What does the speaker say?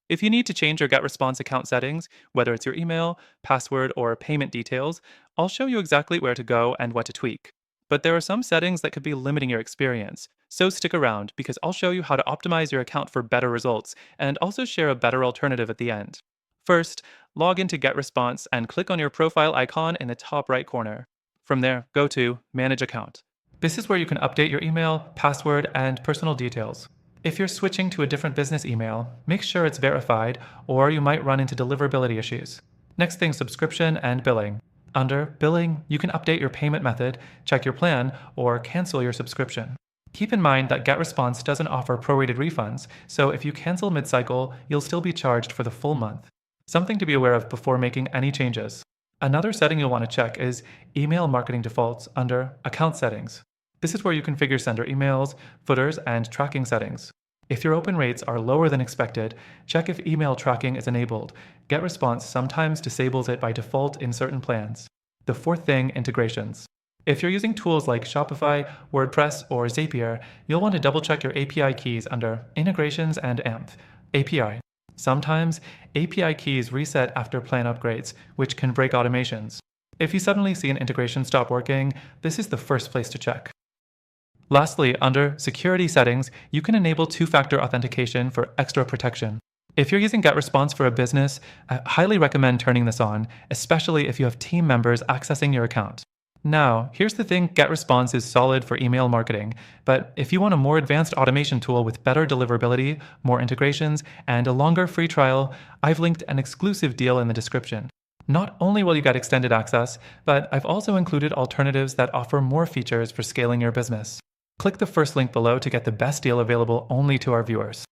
If you need to change your GetResponse account settings, whether it's your email, password, or payment details, I'll show you exactly where to go and what to tweak. But there are some settings that could be limiting your experience, so stick around because I'll show you how to optimize your account for better results and also share a better alternative at the end. First, log into GetResponse and click on your profile icon in the top right corner. From there, go to Manage Account. This is where you can update your email, password, and personal details. If you're switching to a different business email, make sure it's verified or you might run into deliverability issues. Next thing, subscription and billing. Under Billing, you can update your payment method, check your plan, or cancel your subscription. Keep in mind that GetResponse doesn't offer prorated refunds, so if you cancel mid-cycle, you'll still be charged for the full month. Something to be aware of before making any changes. Another setting you'll want to check is Email Marketing Defaults under Account Settings. This is where you configure sender emails, footers, and tracking settings. If your open rates are lower than expected, check if email tracking is enabled. GetResponse sometimes disables it by default in certain plans. The fourth thing, integrations. If you're using tools like Shopify, WordPress, or Zapier, you'll want to double-check your API keys under Integrations and AMP, API. Sometimes, API keys reset after plan upgrades, which can break automations. If you suddenly see an integration stop working, this is the first place to check. Lastly, under Security Settings, you can enable two-factor authentication for extra protection. If you're using GetResponse for a business, I highly recommend turning this on, especially if you have team members accessing your account. Now, here's the thing, GetResponse is solid for email marketing, but if you want a more advanced automation tool with better deliverability, more integrations, and a longer free trial, I've linked an exclusive deal in the description. Not only will you get extended access, but I've also included alternatives that offer more features for scaling your business. Click the first link below to get the best deal available only to our viewers.